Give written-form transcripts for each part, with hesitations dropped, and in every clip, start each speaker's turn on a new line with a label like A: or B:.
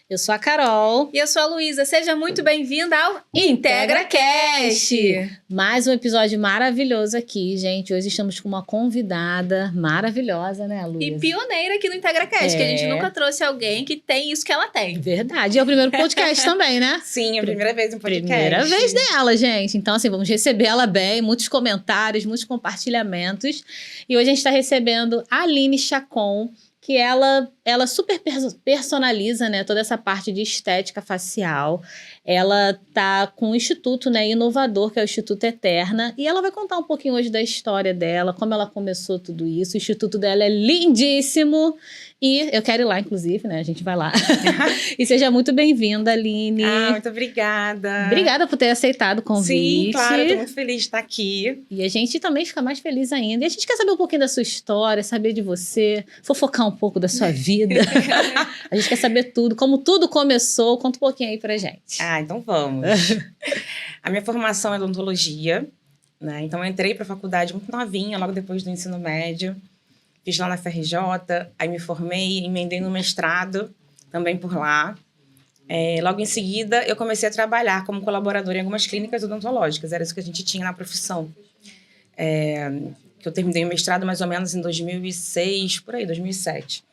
A: Eu sou a Carol.
B: E eu sou a Luísa. Seja muito bem-vinda ao
A: IntegraCast! Mais um episódio maravilhoso aqui, gente. Hoje estamos com uma convidada maravilhosa, né, Luísa?
B: E pioneira aqui no IntegraCast, que a gente nunca trouxe alguém que tem isso que ela tem.
A: Verdade. E é o primeiro podcast também, né?
C: Sim, é a primeira vez no podcast.
A: Primeira vez dela, gente. Então, assim, vamos receber ela bem. Muitos comentários, muitos compartilhamentos. E hoje a gente está recebendo a Aline Chacon, que ela super personaliza, né, toda essa parte de estética facial. Ela tá com um instituto, né, inovador, que é o Instituto Eterna, e ela vai contar um pouquinho hoje da história dela, como ela começou tudo isso. O instituto dela é lindíssimo, e eu quero ir lá, inclusive, né, a gente vai lá. E seja muito bem-vinda, Aline.
C: Muito obrigada.
A: Obrigada por ter aceitado o convite.
C: Sim, claro, eu tô muito feliz de estar aqui.
A: E a gente também fica mais feliz ainda. E a gente quer saber um pouquinho da sua história, saber de você, fofocar um pouco da sua vida. A gente quer saber tudo, como tudo começou. Conta um pouquinho aí pra gente.
C: Então vamos. A minha formação é odontologia, né? Então eu entrei pra faculdade muito novinha, logo depois do ensino médio. Fiz lá na FRJ, aí me formei, emendei no mestrado, também por lá. Logo em seguida, eu comecei a trabalhar como colaboradora em algumas clínicas odontológicas. Era isso que a gente tinha na profissão. Que eu terminei o mestrado mais ou menos em 2006, por aí, 2007.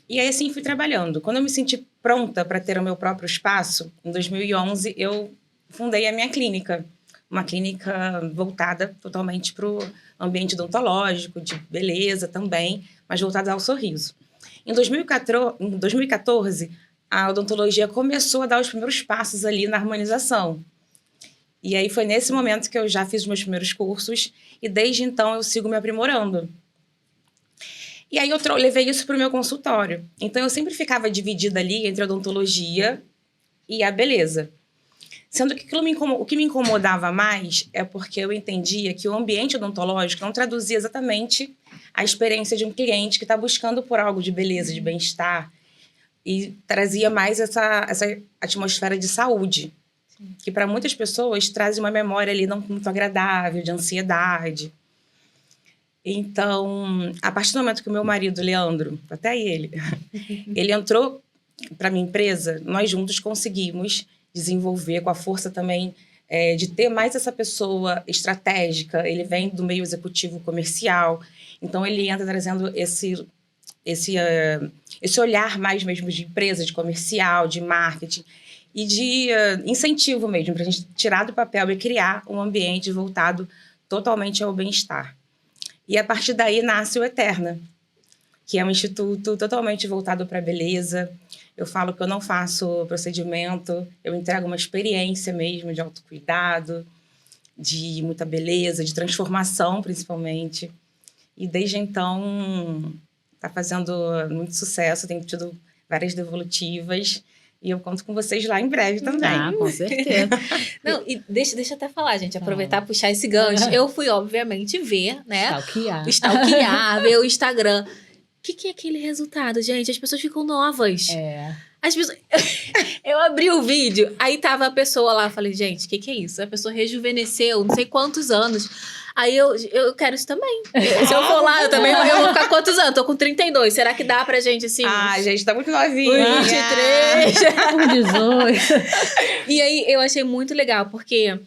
C: E aí, assim, fui trabalhando. Quando eu me senti pronta para ter o meu próprio espaço, em 2011, eu fundei a minha clínica. Uma clínica voltada totalmente para o ambiente odontológico, de beleza também, mas voltada ao sorriso. Em 2014, a odontologia começou a dar os primeiros passos ali na harmonização. E aí foi nesse momento que eu já fiz os meus primeiros cursos e desde então eu sigo me aprimorando. E aí eu levei isso para o meu consultório. Então eu sempre ficava dividida ali entre a odontologia e a beleza. Sendo que o que me incomodava mais é porque eu entendia que o ambiente odontológico não traduzia exatamente a experiência de um cliente que está buscando por algo de beleza, de bem-estar, e trazia mais essa atmosfera de saúde, que para muitas pessoas traz uma memória ali não muito agradável, de ansiedade. Então, a partir do momento que o meu marido, Leandro, até ele entrou para minha empresa, nós juntos conseguimos desenvolver com a força também de ter mais essa pessoa estratégica. Ele vem do meio executivo comercial, então ele entra trazendo esse olhar mais mesmo de empresa, de comercial, de marketing e de incentivo mesmo, para a gente tirar do papel e criar um ambiente voltado totalmente ao bem-estar. E a partir daí nasce o Eterna, que é um instituto totalmente voltado para a beleza. Eu falo que eu não faço procedimento, eu entrego uma experiência mesmo de autocuidado, de muita beleza, de transformação principalmente. E desde então está fazendo muito sucesso, tenho tido várias devolutivas. E eu conto com vocês lá em breve também.
A: Com certeza.
B: Não, e deixa eu até falar, gente, aproveitar e puxar esse gancho. Eu fui, obviamente, ver, né? Stalkear, ver o Instagram. O que é aquele resultado, gente? As pessoas ficam novas. As pessoas... Eu abri o vídeo, aí tava a pessoa lá, falei, gente, o que é isso? A pessoa rejuvenesceu, não sei quantos anos. Aí eu quero isso também. Se eu for lá, eu vou ficar quantos anos? Tô com 32. Será que dá pra gente, assim...
C: gente, tá muito novinha.
B: 23.
A: Com 18.
B: E aí, eu achei muito legal, porque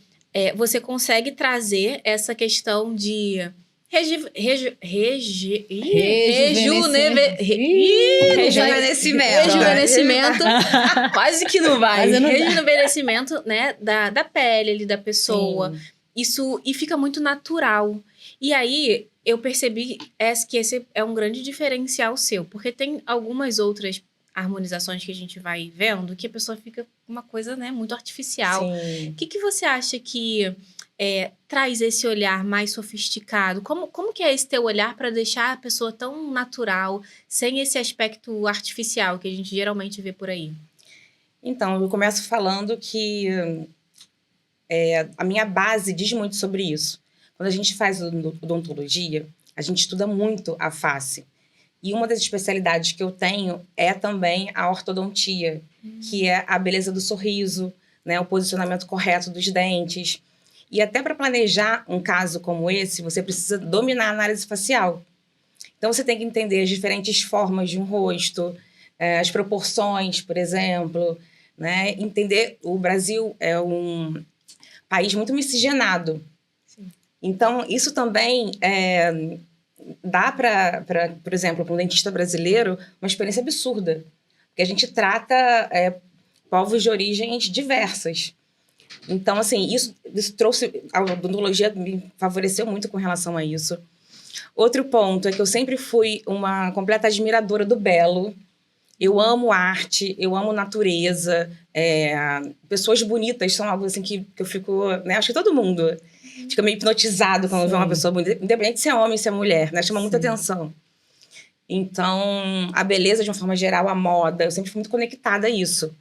B: você consegue trazer essa questão de... Rejuvenescimento. Quase que não vai. Rejuvenescimento, né, da pele ali, da pessoa. Sim. Isso, e fica muito natural. E aí, eu percebi que esse é um grande diferencial seu. Porque tem algumas outras harmonizações que a gente vai vendo que a pessoa fica uma coisa, né, muito artificial. O que você acha que traz esse olhar mais sofisticado? Como que é esse teu olhar para deixar a pessoa tão natural, sem esse aspecto artificial que a gente geralmente vê por aí?
C: Então, eu começo falando que a minha base diz muito sobre isso. Quando a gente faz odontologia, a gente estuda muito a face. E uma das especialidades que eu tenho é também a ortodontia, que é a beleza do sorriso, né, o posicionamento correto dos dentes. E até para planejar um caso como esse, você precisa dominar a análise facial. Então, você tem que entender as diferentes formas de um rosto, as proporções, por exemplo, né? Entender, o Brasil é um país muito miscigenado. Sim. Então, isso também dá para, por exemplo, para um dentista brasileiro, uma experiência absurda. Porque a gente trata povos de origens diversas. Então, assim, isso trouxe... A odontologia me favoreceu muito com relação a isso. Outro ponto é que eu sempre fui uma completa admiradora do belo. Eu amo arte, eu amo natureza. Pessoas bonitas são algo assim que eu fico... Né? Acho que todo mundo fica meio hipnotizado quando vê uma pessoa bonita. Independente se é homem, se é mulher, né? Chama muita atenção. Então, a beleza, de uma forma geral, a moda, eu sempre fui muito conectada a isso.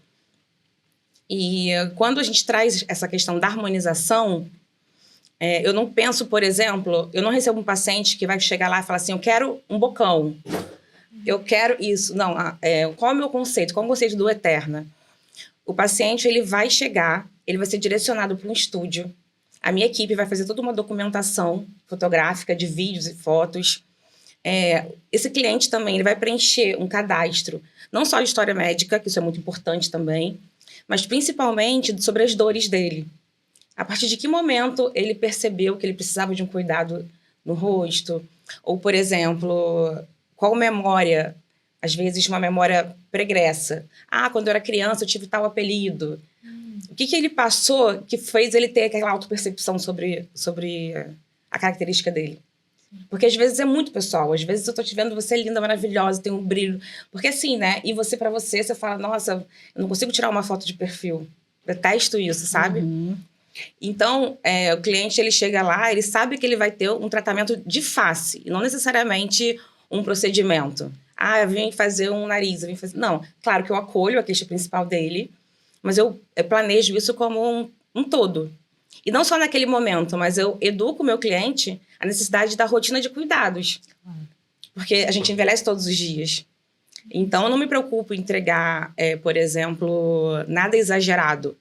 C: E quando a gente traz essa questão da harmonização, eu não penso, por exemplo, eu não recebo um paciente que vai chegar lá e falar assim, eu quero um bocão, eu quero isso. Não, qual é o meu conceito? Qual é o conceito do Eterna? O paciente, ele vai chegar, ele vai ser direcionado para um estúdio, a minha equipe vai fazer toda uma documentação fotográfica de vídeos e fotos. Esse cliente também, ele vai preencher um cadastro, não só de história médica, que isso é muito importante também, mas principalmente sobre as dores dele. A partir de que momento ele percebeu que ele precisava de um cuidado no rosto? Ou, por exemplo, qual memória, às vezes uma memória pregressa. Quando eu era criança eu tive tal apelido. O que ele passou que fez ele ter aquela autopercepção sobre a característica dele? Porque às vezes é muito pessoal. Às vezes eu tô te vendo, você é linda, maravilhosa, tem um brilho. Porque assim, né? E você, pra você fala, nossa, eu não consigo tirar uma foto de perfil. Detesto isso, sabe?
A: Uhum.
C: Então, o cliente, ele chega lá, ele sabe que ele vai ter um tratamento de face. E não necessariamente um procedimento. Eu vim fazer um nariz, eu vim fazer... Não, claro que eu acolho a queixa principal dele, mas eu planejo isso como um todo. E não só naquele momento, mas eu educo o meu cliente a necessidade da rotina de cuidados. Porque a gente envelhece todos os dias. Então, eu não me preocupo em entregar, por exemplo, nada exagerado.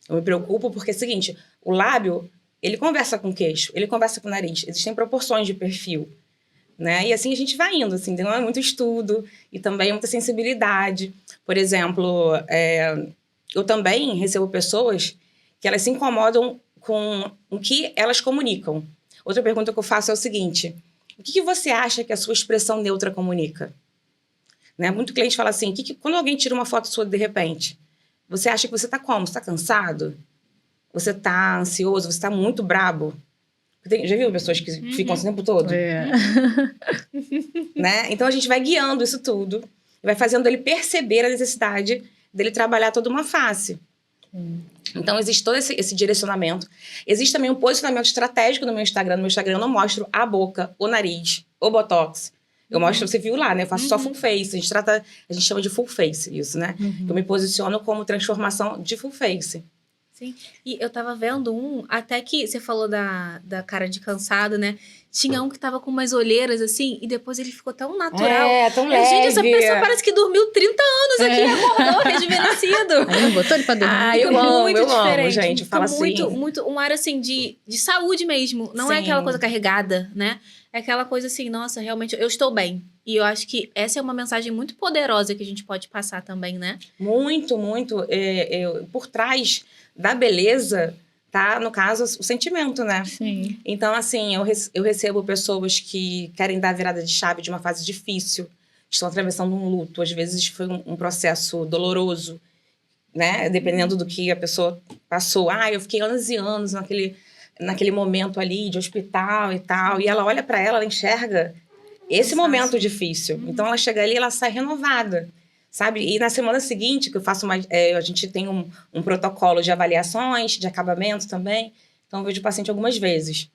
C: Eu me preocupo porque é o seguinte, o lábio, ele conversa com o queixo, ele conversa com o nariz. Existem proporções de perfil, né? E assim a gente vai indo, assim, então é muito estudo e também muita sensibilidade. Por exemplo, eu também recebo pessoas que elas se incomodam com o que elas comunicam. Outra pergunta que eu faço é o seguinte, o que você acha que a sua expressão neutra comunica? Né? Muito cliente fala assim, quando alguém tira uma foto sua de repente, você acha que você está como? Você está cansado? Você está ansioso? Você está muito brabo? Já viu pessoas que ficam assim o tempo todo? Né? Então, a gente vai guiando isso tudo. E vai fazendo ele perceber a necessidade dele trabalhar toda uma face. Então, existe todo esse direcionamento. Existe também um posicionamento estratégico no meu Instagram. No meu Instagram, eu não mostro a boca, o nariz, o botox. Eu mostro, você viu lá, né? Eu faço só full face. A gente chama de full face isso, né? Eu me posiciono como transformação de full face.
B: Sim. E eu tava vendo até que você falou da cara de cansado, né? Tinha um que tava com umas olheiras assim, e depois ele ficou tão natural.
C: Tão leve.
B: Gente, essa pessoa parece que dormiu 30 anos aqui e acordou rejuvenescido.
A: Aí não botou ele pra dormir.
C: Eu amo, gente. Eu falo
B: muito, um ar assim de saúde mesmo. Não é aquela coisa carregada, né? É aquela coisa assim, nossa, realmente, eu estou bem. E eu acho que essa é uma mensagem muito poderosa que a gente pode passar também, né?
C: Muito, muito. Por trás da beleza, tá, no caso, o sentimento, né?
A: Sim.
C: Então, assim, eu recebo pessoas que querem dar a virada de chave de uma fase difícil, estão atravessando um luto, às vezes foi um processo doloroso, né? Dependendo do que a pessoa passou. Eu fiquei anos e anos naquele momento ali de hospital e tal, e ela olha para ela enxerga esse momento difícil. Então, ela chega ali e ela sai renovada. Sabe? E na semana seguinte, que eu faço a gente tem um protocolo de avaliações, de acabamento também. Então, eu vejo o paciente algumas vezes.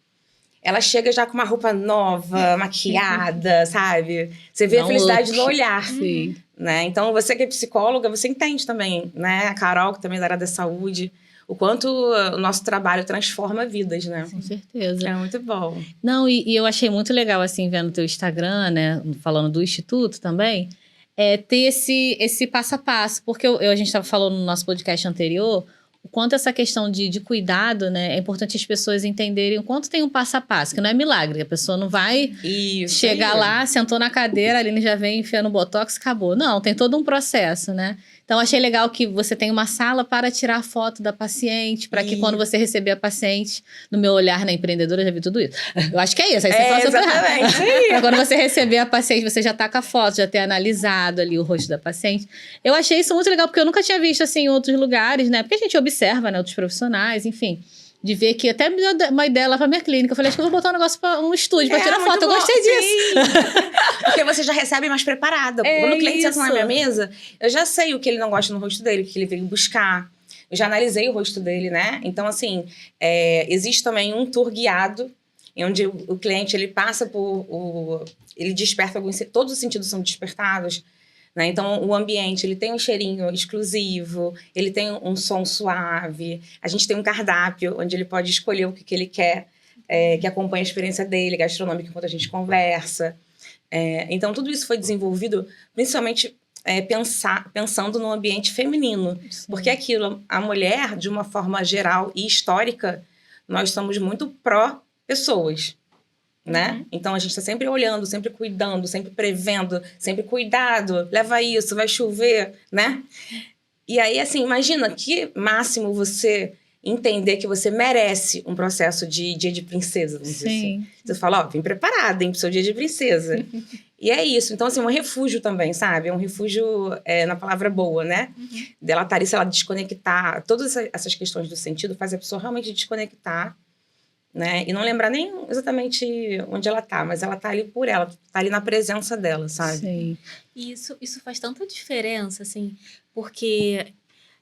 C: Ela chega já com uma roupa nova, maquiada, sabe? Você vê a felicidade no olhar.
A: Sim.
C: Né? Então, você que é psicóloga, você entende também, né? A Carol, que também é da área da saúde, o quanto o nosso trabalho transforma vidas, né?
A: Com certeza.
C: É muito bom.
A: Não, e eu achei muito legal, assim, vendo o teu Instagram, né? Falando do Instituto também. Ter esse passo a passo. Porque a gente estava falando no nosso podcast anterior, o quanto essa questão de cuidado, né? É importante as pessoas entenderem o quanto tem um passo a passo, que não é milagre. A pessoa não vai chegar lá, sentou na cadeira, a Aline já vem enfiando botox, acabou. Não, tem todo um processo, né? Então, achei legal que você tem uma sala para tirar foto da paciente, para que quando você receber a paciente, no meu olhar na empreendedora, eu já vi tudo isso. Eu acho que é isso, aí você fala
C: exatamente.
A: quando você receber a paciente, você já tá com a foto, já ter analisado ali o rosto da paciente. Eu achei isso muito legal, porque eu nunca tinha visto assim em outros lugares, né? Porque a gente observa, né, outros profissionais, enfim. De ver que até me deu uma ideia lá pra minha clínica. Eu falei, acho que eu vou botar um negócio um estúdio pra tirar foto. Eu gostei disso.
C: Porque você já recebe mais preparada. Quando o cliente senta na minha mesa, eu já sei o que ele não gosta no rosto dele, o que ele veio buscar. Eu já analisei o rosto dele, né? Então, assim, existe também um tour guiado, onde o cliente, ele passa por... ele desperta todos os sentidos são despertados. Né? Então, o ambiente, ele tem um cheirinho exclusivo, ele tem um som suave, a gente tem um cardápio onde ele pode escolher o que ele quer, que acompanha a experiência dele, gastronômica, enquanto a gente conversa. Então, tudo isso foi desenvolvido, principalmente pensando no ambiente feminino. Sim. Porque aquilo, a mulher, de uma forma geral e histórica, nós somos muito pró-pessoas. Né? Então a gente está sempre olhando, sempre cuidando, sempre prevendo, sempre cuidado, leva isso, vai chover, né? E aí, assim, imagina que máximo você entender que você merece um processo de dia de princesa, vamos dizer assim. Você fala, vem preparada, hein, pro seu dia de princesa. E é isso. Então, assim, um refúgio também, sabe? É um refúgio na palavra boa, né? Dela estar ali, se ela desconectar, todas essas questões do sentido faz a pessoa realmente desconectar, né? E não lembrar nem exatamente onde ela tá, mas ela tá ali por ela, tá ali na presença dela, sabe?
A: Sim.
B: E isso faz tanta diferença, assim, porque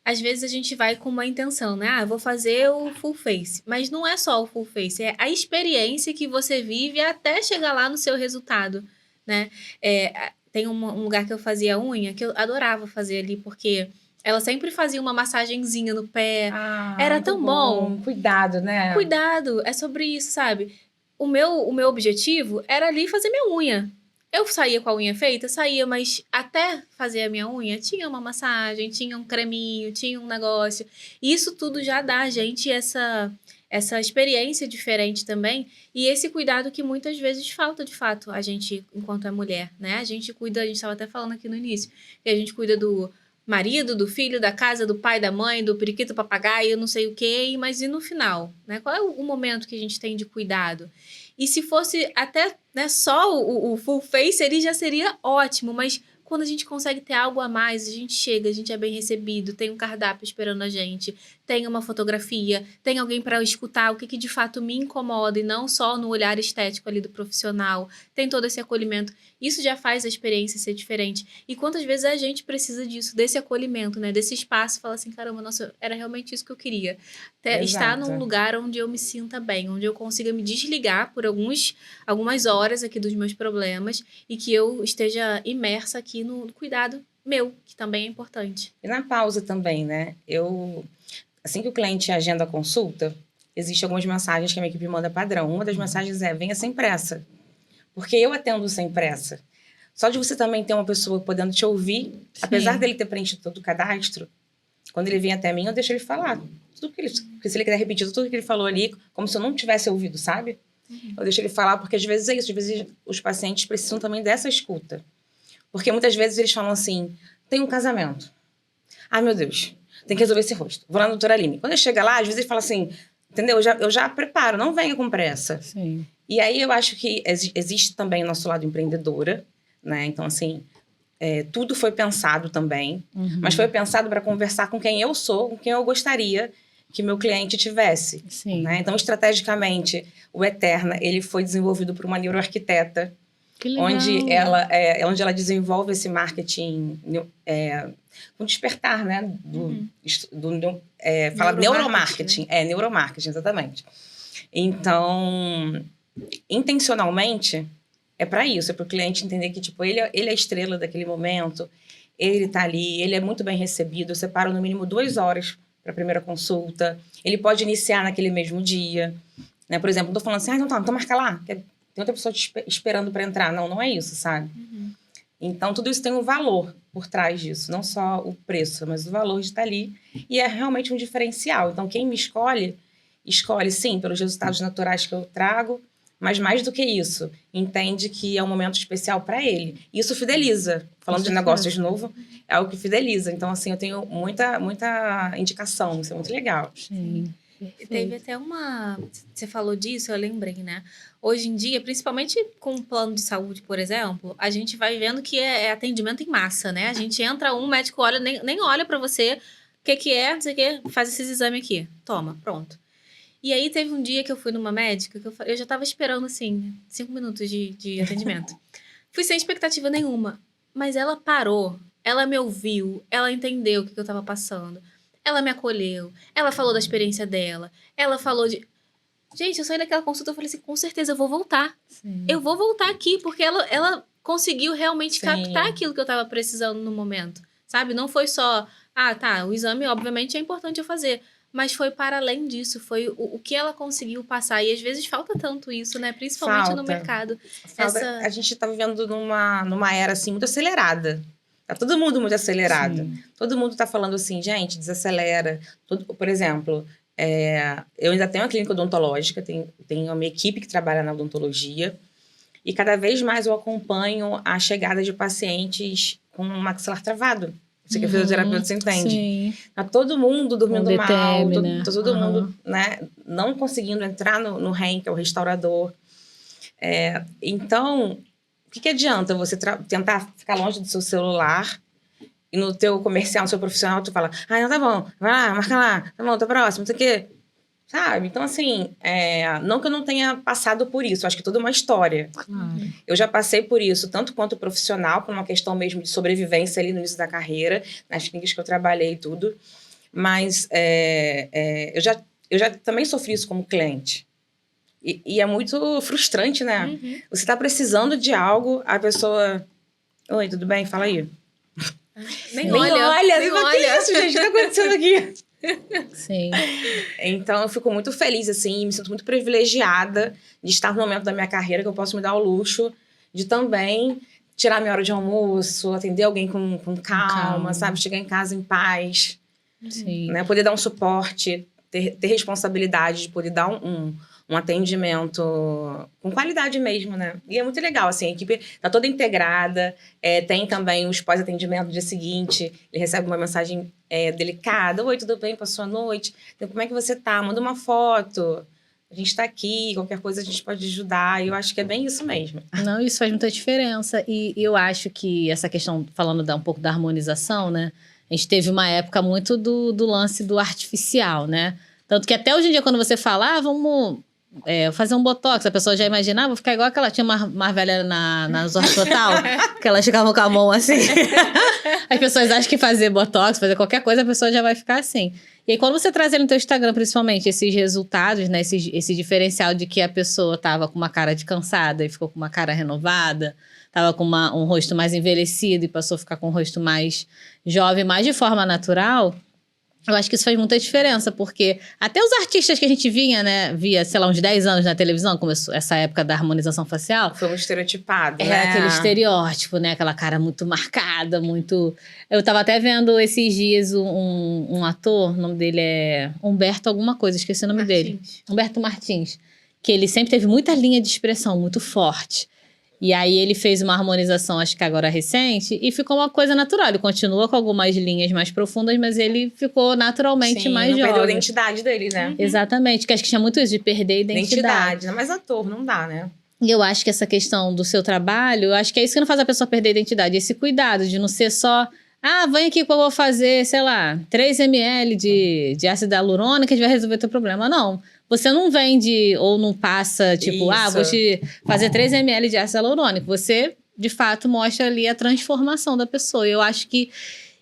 B: às vezes a gente vai com uma intenção, né? Eu vou fazer o full face. Mas não é só o full face, é a experiência que você vive até chegar lá no seu resultado, né? Tem um lugar que eu fazia unha, que eu adorava fazer ali, porque ela sempre fazia uma massagenzinha no pé. Era tão bom.
C: Cuidado, né?
B: Cuidado. É sobre isso, sabe? O meu objetivo era ali fazer minha unha. Eu saía com a unha feita? Saía, mas até fazer a minha unha, tinha uma massagem, tinha um creminho, tinha um negócio. E isso tudo já dá a gente essa experiência diferente também. E esse cuidado que muitas vezes falta, de fato, a gente, enquanto é mulher, né? A gente estava até falando aqui no início, que a gente cuida do marido, do filho, da casa, do pai, da mãe, do periquito, papagaio, não sei o quê, mas e no final, né? Qual é o momento que a gente tem de cuidado? E se fosse até, né, só o full face, ele já seria ótimo, mas quando a gente consegue ter algo a mais, a gente chega, a gente é bem recebido, tem um cardápio esperando a gente, tem uma fotografia, tem alguém para escutar o que de fato me incomoda e não só no olhar estético ali do profissional, tem todo esse acolhimento. Isso já faz a experiência ser diferente. E quantas vezes a gente precisa disso, desse acolhimento, né? Desse espaço, fala assim, caramba, nossa, era realmente isso que eu queria. Estar num lugar onde eu me sinta bem, onde eu consiga me desligar por algumas horas aqui dos meus problemas e que eu esteja imersa aqui no cuidado meu, que também é importante.
C: E na pausa também, né? Assim que o cliente agenda a consulta, existem algumas mensagens que a minha equipe manda padrão. Uma das mensagens é, venha sem pressa. Porque eu atendo sem pressa. Só de você também ter uma pessoa podendo te ouvir, sim, apesar dele ter preenchido todo o cadastro, quando ele vem até mim, eu deixo ele falar. Porque se ele quiser repetir tudo que ele falou ali, como se eu não tivesse ouvido, sabe? Eu deixo ele falar, porque às vezes é isso. Às vezes os pacientes precisam também dessa escuta. Porque muitas vezes eles falam assim, tem um casamento. Ai, meu Deus, tem que resolver esse rosto. Vou lá na doutora Aline. Quando ele chega lá, às vezes ele fala assim, entendeu? Eu já preparo, não venha com pressa.
A: Sim.
C: E aí eu acho que existe também o nosso lado empreendedora, né? Então, assim, tudo foi pensado também, mas foi pensado para conversar com quem eu sou, com quem eu gostaria que meu cliente tivesse.
A: Sim.
C: Né? Então, estrategicamente, o Eterna, ele foi desenvolvido por uma neuroarquiteta, onde ela desenvolve esse marketing com despertar, né? Fala neuromarketing. Né? Neuromarketing, exatamente. Então, intencionalmente, é para isso, é para o cliente entender que tipo, ele é a estrela daquele momento, ele está ali, ele é muito bem recebido, eu separo no mínimo 2 horas para a primeira consulta, ele pode iniciar naquele mesmo dia, né? Por exemplo, não estou falando assim, então marca lá, tem outra pessoa te esperando para entrar. Não é isso, sabe? Então, tudo isso tem um valor. por trás disso. Não só o preço, mas o valor de estar ali. E é realmente um diferencial. Então, quem me escolhe, sim, pelos resultados naturais que eu trago, mas mais do que isso, entende que é um momento especial para ele. Isso fideliza. Falando de negócio de novo, é algo que fideliza. Então, assim, eu tenho muita indicação. Isso é muito legal.
A: Sim.
B: Teve até uma... Você falou disso, eu lembrei, né? Hoje em dia, principalmente com o plano de saúde, por exemplo, a gente vai vendo que é atendimento em massa, né? A gente entra, um médico olha, nem olha pra você, o que é, não sei o que, faz esses exames aqui. Toma, pronto. E aí teve um dia que eu fui numa médica, que eu já tava esperando, assim, 5 minutos de atendimento. Fui sem expectativa nenhuma. Mas ela parou, ela me ouviu, ela entendeu o que eu tava passando. Ela me acolheu, ela falou da experiência dela, ela falou de... Gente, eu saí daquela consulta e falei assim, com certeza eu vou voltar.
A: Sim.
B: Eu vou voltar aqui, porque ela conseguiu realmente
C: Sim.
B: captar aquilo que eu tava precisando no momento, sabe? Não foi só, o exame obviamente é importante eu fazer, mas foi para além disso, foi o que ela conseguiu passar. E às vezes falta tanto isso, né? Principalmente no mercado.
C: A gente tá vivendo numa era, assim, muito acelerada. Tá todo mundo muito acelerado.
A: Sim.
C: Todo mundo tá falando assim, gente, desacelera. Por exemplo, eu ainda tenho uma clínica odontológica, tenho a minha equipe que trabalha na odontologia, e cada vez mais eu acompanho a chegada de pacientes com maxilar travado. Você que é fisioterapeuta, você entende?
A: Sim.
C: Tá todo mundo dormindo
A: DTM,
C: mal,
A: né?
C: todo mundo, né, não conseguindo entrar no REM, que é o restaurador. Então, o que adianta você tentar ficar longe do seu celular e no teu comercial, no seu profissional, tu fala, não, tá bom, vai lá, marca lá, tá bom, tô próximo, não sei o quê. Sabe? Então, assim, não que eu não tenha passado por isso, acho que tudo é uma história.
A: Claro.
C: Eu já passei por isso, tanto quanto profissional, por uma questão mesmo de sobrevivência ali no início da carreira, nas clínicas que eu trabalhei e tudo, mas eu já também sofri isso como cliente. E é muito frustrante, né?
B: Uhum.
C: Você tá precisando de algo, a pessoa... Oi, tudo bem? Fala aí.
B: Nem olha.
C: Que isso, gente? O que tá acontecendo aqui?
A: Sim.
C: Então, eu fico muito feliz, assim, me sinto muito privilegiada de estar no momento da minha carreira que eu posso me dar o luxo de também tirar minha hora de almoço, atender alguém com calma, sabe? Chegar em casa em paz.
A: Sim.
C: Né? Poder dar um suporte, ter responsabilidade de poder dar um atendimento com qualidade mesmo, né? E é muito legal, assim, a equipe tá toda integrada, tem também os pós-atendimento no dia seguinte, ele recebe uma mensagem delicada, oi, tudo bem, passou a noite? Como é que você tá? Manda uma foto, a gente tá aqui, qualquer coisa a gente pode ajudar, e eu acho que é bem isso mesmo.
A: Não, isso faz muita diferença, e eu acho que essa questão, falando um pouco da harmonização, né? A gente teve uma época muito do lance do artificial, né? Tanto que até hoje em dia, quando você fala, vamos... fazer um botox, a pessoa já imaginava, vou ficar igual aquela, tinha uma velha na Zorra Total, que elas ficavam com a mão assim. As pessoas acham que fazer botox, fazer qualquer coisa, a pessoa já vai ficar assim. E aí, quando você traz no teu Instagram, principalmente, esses resultados, né, esse diferencial de que a pessoa tava com uma cara de cansada e ficou com uma cara renovada, tava com um rosto mais envelhecido e passou a ficar com um rosto mais jovem, mais de forma natural... Eu acho que isso faz muita diferença, porque até os artistas que a gente via, sei lá, uns 10 anos na televisão, começou essa época da harmonização facial.
C: Foi muito estereotipado,
A: né?
C: Era
A: aquele estereótipo, né? Aquela cara muito marcada, muito... Eu tava até vendo esses dias um ator, o nome dele é Humberto alguma coisa, esqueci o nome dele. Humberto Martins. Que ele sempre teve muita linha de expressão, muito forte. E aí ele fez uma harmonização, acho que agora recente, e ficou uma coisa natural. Ele continua com algumas linhas mais profundas, mas ele ficou naturalmente mais jovem.
C: Perdeu a identidade dele, né?
A: Exatamente, que acho que tinha muito isso de perder a identidade.
C: Mas ator não dá, né?
A: E eu acho que essa questão do seu trabalho, eu acho que é isso que não faz a pessoa perder a identidade. Esse cuidado de não ser só... vem aqui que eu vou fazer, sei lá, 3 ml de ácido hialurônico que a gente vai resolver o teu problema. Não. Você não vende ou não passa, tipo, vou te fazer 3 ml de ácido hialurônico. Você, de fato, mostra ali a transformação da pessoa. E eu acho que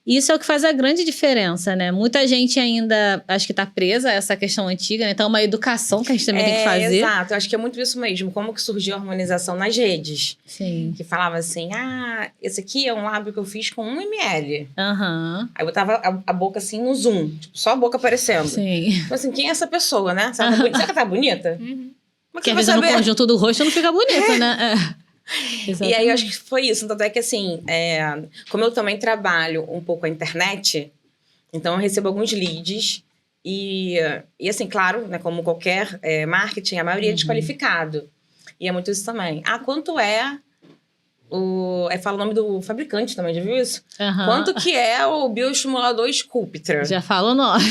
A: isso é o que faz a grande diferença, né? Muita gente ainda, acho que tá presa a essa questão antiga, né? Então, é uma educação que a gente também tem que fazer.
C: Exato. Eu acho que é muito isso mesmo. Como que surgiu a harmonização nas redes.
A: Sim.
C: Que falava assim, esse aqui é um lábio que eu fiz com 1 ml.
A: Aham.
C: Aí eu botava a boca assim no zoom. Tipo, só a boca aparecendo.
A: Sim.
C: Tipo assim, quem é essa pessoa, né? Será que ela tá bonita?
B: Uhum.
C: Como é
A: que às vezes no conjunto do rosto não fica bonito, né?
C: E aí, eu acho que foi isso. Tanto é que, assim, como eu também trabalho um pouco a internet, então eu recebo alguns leads. E assim, claro, né, como qualquer marketing, a maioria é desqualificado. E é muito isso também. Quanto é fala o nome do fabricante também, já viu isso? Quanto que é o bioestimulador Sculptra?
A: Já fala o nome.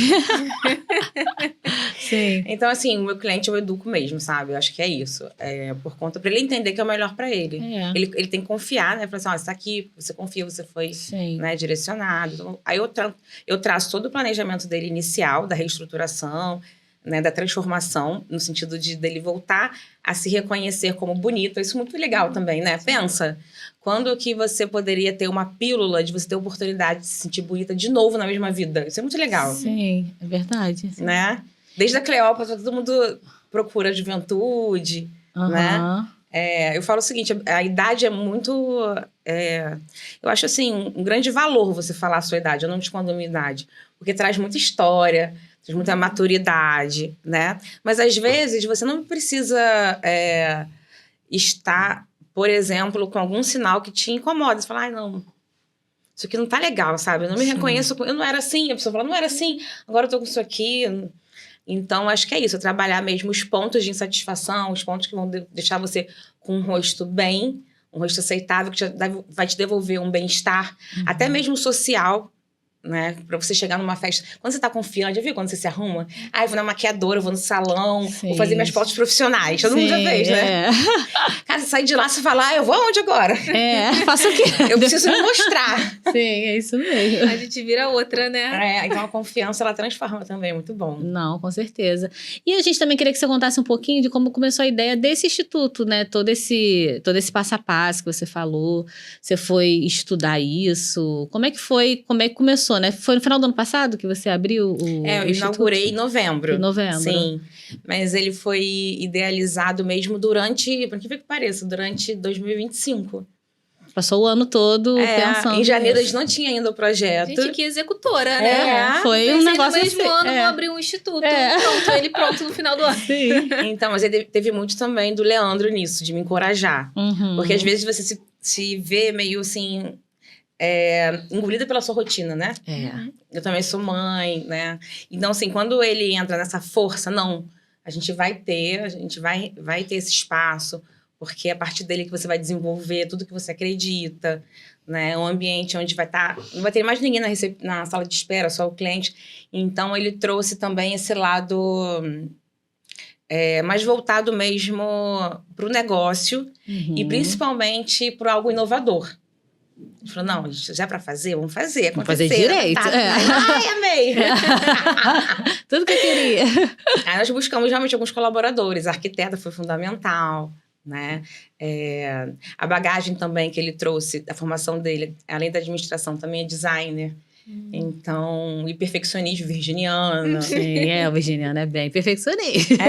A: Sim.
C: Então, assim, o meu cliente eu educo mesmo, sabe? Eu acho que é isso. Por conta, pra ele entender que é o melhor pra ele. Ele tem que confiar, né? Falar assim, você tá aqui, você confia, você foi direcionado. Então, aí eu traço todo o planejamento dele inicial, da reestruturação, né, da transformação, no sentido dele voltar a se reconhecer como bonito. Isso é muito legal também, né? Pensa, quando que você poderia ter uma pílula de você ter a oportunidade de se sentir bonita de novo na mesma vida? Isso é muito legal.
A: Sim, é verdade.
C: Né? Desde a Cleópatra, todo mundo procura juventude, né? Eu falo o seguinte, a idade é muito... eu acho, assim, um grande valor você falar a sua idade. Eu não te escondo a minha idade. Porque traz muita história, traz muita maturidade, né? Mas, às vezes, você não precisa estar, por exemplo, com algum sinal que te incomoda. Você fala, não, isso aqui não tá legal, sabe? Eu não me reconheço, eu não era assim. A pessoa fala, não era assim, agora eu tô com isso aqui. Então, acho que é isso, trabalhar mesmo os pontos de insatisfação, os pontos que vão deixar você com um rosto bem, um rosto aceitável, que vai te devolver um bem-estar, até mesmo social, né? Pra você chegar numa festa. Quando você tá confiante, já viu quando você se arruma? Eu vou na maquiadora, eu vou no salão, vou fazer minhas fotos profissionais. Todo mundo já fez, né? Cara, você sai de lá, você fala, eu vou aonde agora?
A: Faço o quê?
C: Eu preciso me mostrar.
A: Sim, é isso mesmo.
B: A gente vira outra, né?
C: Então a confiança, ela transforma também, muito bom.
A: Não, com certeza. E a gente também queria que você contasse um pouquinho de como começou a ideia desse instituto, né? Todo esse passo a passo que você falou. Você foi estudar isso. Como é que foi? Como é que começou, né? Foi no final do ano passado que você abriu o
C: eu inaugurei em novembro.
A: Em novembro.
C: Sim. Mas ele foi idealizado mesmo durante, por que pareça, durante 2025.
A: Passou o ano todo pensando.
C: Em janeiro a gente não tinha ainda o projeto.
B: Gente, que executora, né?
A: Foi um negócio
B: no mesmo
A: assim,
B: ano vou abrir um instituto. Pronto, ele pronto no final do ano.
A: Sim.
C: Então, mas ele teve muito também do Leandro nisso, de me encorajar. Porque às vezes você se vê meio assim... engolida pela sua rotina, né? Eu também sou mãe, né? Então, assim, quando ele entra nessa força, a gente vai ter esse espaço, porque é a partir dele que você vai desenvolver tudo que você acredita, né? Um ambiente onde não vai ter mais ninguém na sala de espera, só o cliente. Então, ele trouxe também esse lado mais voltado mesmo para o negócio e principalmente para algo inovador. Ele falou, não, já é pra fazer, vamos fazer.
A: Vamos fazer direito.
C: Ai, amei!
A: Tudo que eu queria.
C: Aí nós buscamos realmente alguns colaboradores. A arquiteta foi fundamental, né? A bagagem também que ele trouxe, a formação dele, além da administração, também é designer. Então, e perfeccionismo virginiano.
A: Sim, o virginiano é bem perfeccionista.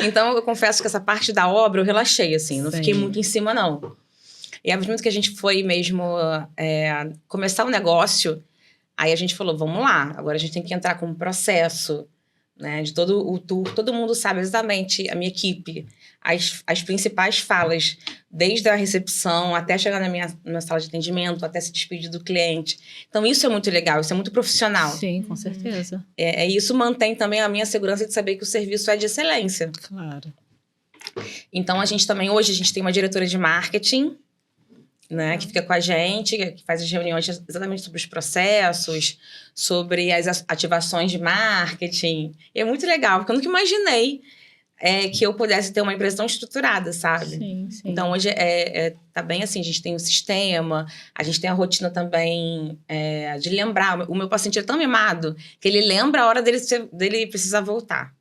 C: Então, eu confesso que essa parte da obra eu relaxei, assim. Não fiquei muito em cima, não. E a partir do momento que a gente foi mesmo começar o negócio, aí a gente falou, vamos lá, agora a gente tem que entrar com um processo, né, de todo o tour. Todo mundo sabe exatamente, a minha equipe, as principais falas, desde a recepção até chegar na minha sala de atendimento, até se despedir do cliente. Então, isso é muito legal, isso é muito profissional.
A: Sim, com certeza.
C: Isso mantém também a minha segurança de saber que o serviço é de excelência.
A: Claro.
C: Então, hoje a gente tem uma diretora de marketing, né, que fica com a gente, que faz as reuniões exatamente sobre os processos, sobre as ativações de marketing. E é muito legal, porque eu nunca imaginei que eu pudesse ter uma empresa tão estruturada, sabe?
A: Sim.
C: Então, hoje tá bem assim, a gente tem um sistema, a gente tem a rotina também de lembrar. O meu paciente é tão mimado que ele lembra a hora dele precisar voltar.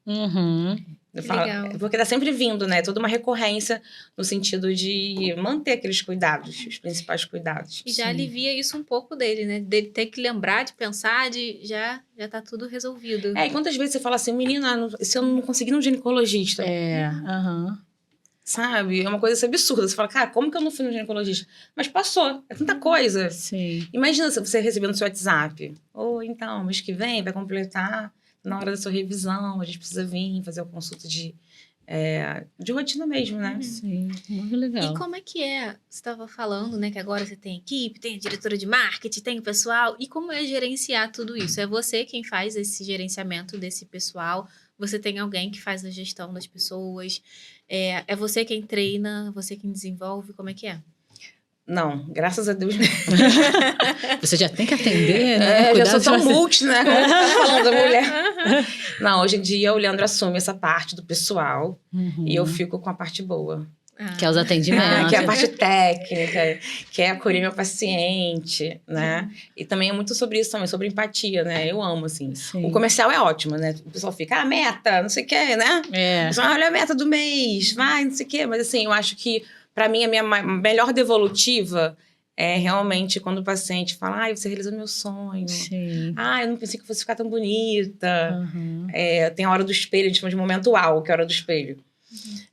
B: Legal.
C: Porque tá sempre vindo, né? Toda uma recorrência no sentido de manter aqueles cuidados, os principais cuidados.
B: E já alivia isso um pouco dele, né? Dele ter que lembrar de pensar, já tá tudo resolvido.
C: E quantas vezes você fala assim, menina, esse ano não consegui ir no ginecologista. Sabe? É uma coisa assim, absurda. Você fala, cara, como que eu não fui no ginecologista? Mas passou. É tanta coisa.
A: Sim.
C: Imagina você recebendo no seu WhatsApp. Então, mês que vem vai completar... Na hora da sua revisão, a gente precisa vir fazer a consulta de de rotina mesmo, né?
A: Sim, muito legal.
B: E como é que é? Você estava falando, né, que agora você tem equipe, tem a diretora de marketing, tem o pessoal. E como é gerenciar tudo isso? É você quem faz esse gerenciamento desse pessoal? Você tem alguém que faz a gestão das pessoas? É você quem treina? Você quem desenvolve? Como é que é?
C: Não, graças a Deus.
A: Você já tem que atender, né?
C: Já sou tão multi, né? Como tá falando da mulher. Não, hoje em dia o Leandro assume essa parte do pessoal e eu fico com a parte boa.
A: Que é os atendimentos.
C: Que é a parte técnica, que é acolher meu paciente, né? E também é muito sobre isso também, sobre empatia, né? Eu amo, assim.
A: Sim.
C: O comercial é ótimo, né? O pessoal fica, meta, não sei o quê, né? Olha a meta do mês, vai, não sei o quê. Mas assim, eu acho que para mim, a minha melhor devolutiva é realmente quando o paciente fala, você realizou meu sonho.
A: Sim.
C: Eu não pensei que fosse ficar tão bonita. Tem a hora do espelho, a gente chama de momento uau, que é a hora do espelho.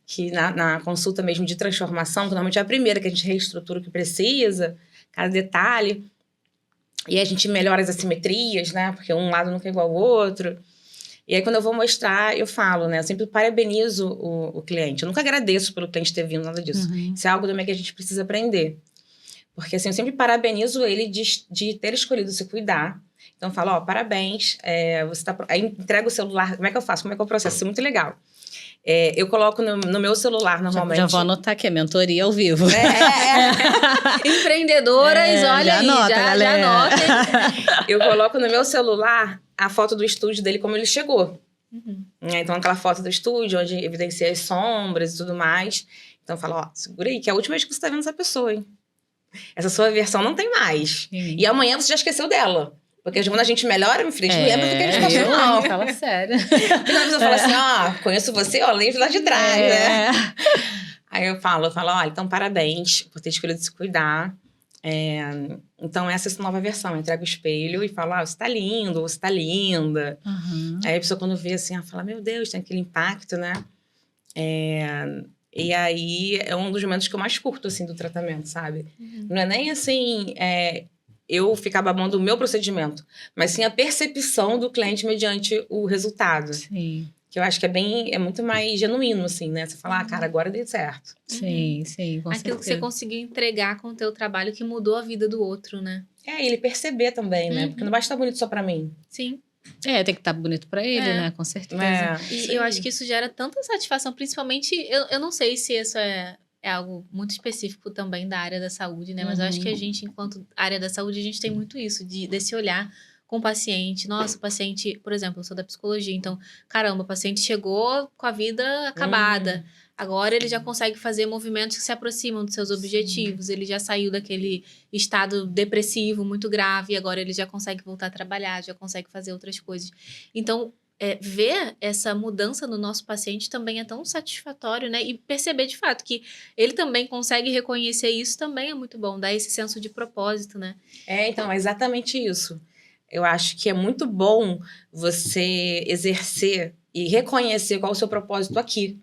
C: Que na consulta mesmo de transformação, que normalmente é a primeira que a gente reestrutura o que precisa, cada detalhe. E a gente melhora as assimetrias, né? Porque um lado nunca é igual ao outro. E aí, quando eu vou mostrar, eu falo, né? Eu sempre parabenizo o cliente. Eu nunca agradeço pelo cliente ter vindo, nada disso. Isso é algo também que a gente precisa aprender. Porque, assim, eu sempre parabenizo ele de ter escolhido se cuidar. Então, eu falo, parabéns, você tá... Aí, entrego o celular. Como é que eu faço? Como é que é o processo? Isso é muito legal. Eu coloco no meu celular, normalmente...
A: Já vou anotar aqui, mentoria ao vivo.
B: Empreendedoras, olha aí, já anotem.
C: Eu coloco no meu celular a foto do estúdio dele, como ele chegou. Então, aquela foto do estúdio, onde evidencia as sombras e tudo mais. Então, eu falo, segura aí, que é a última vez que você tá vendo essa pessoa, hein? Essa sua versão não tem mais.
A: Sim.
C: E amanhã você já esqueceu dela. Porque quando a gente melhora, meu filho, a gente lembra do que a gente passou, não.
A: Fala sério.
C: Porque a pessoa fala assim, conheço você, lembro lá de trás, né? Aí eu falo, olha, então parabéns por ter escolhido se cuidar. Então, essa é a nova versão. Eu entrego o espelho e falo, você tá lindo, ou você tá linda. Aí a pessoa, quando vê assim, ela fala, meu Deus, tem aquele impacto, né? E aí, é um dos momentos que eu mais curto, assim, do tratamento, sabe? Não é nem, assim, eu ficar babando o meu procedimento, mas sim a percepção do cliente mediante o resultado.
A: Sim.
C: Que eu acho que é muito mais genuíno, assim, né? Você fala, cara, agora deu certo.
A: Sim, com
B: Aquilo
A: certeza.
B: que você conseguiu entregar com o teu trabalho que mudou a vida do outro, né?
C: E ele perceber também, né? Porque não basta estar bonito só pra mim.
B: Sim.
A: Tem que estar bonito pra ele, né? Com certeza.
B: E eu acho que isso gera tanta satisfação, principalmente... Eu não sei se isso é algo muito específico também da área da saúde, né? Mas eu acho que a gente, enquanto área da saúde, a gente tem muito isso, desse olhar com o paciente. Nossa, o paciente... Por exemplo, eu sou da psicologia, então... Caramba, o paciente chegou com a vida acabada. Agora ele já consegue fazer movimentos que se aproximam dos seus objetivos. Ele já saiu daquele estado depressivo muito grave. E agora ele já consegue voltar a trabalhar, já consegue fazer outras coisas. Então, ver essa mudança no nosso paciente também é tão satisfatório, né? E perceber, de fato, que ele também consegue reconhecer isso também é muito bom. Dá esse senso de propósito, né?
C: Então, é exatamente isso. Eu acho que é muito bom você exercer e reconhecer qual é o seu propósito aqui.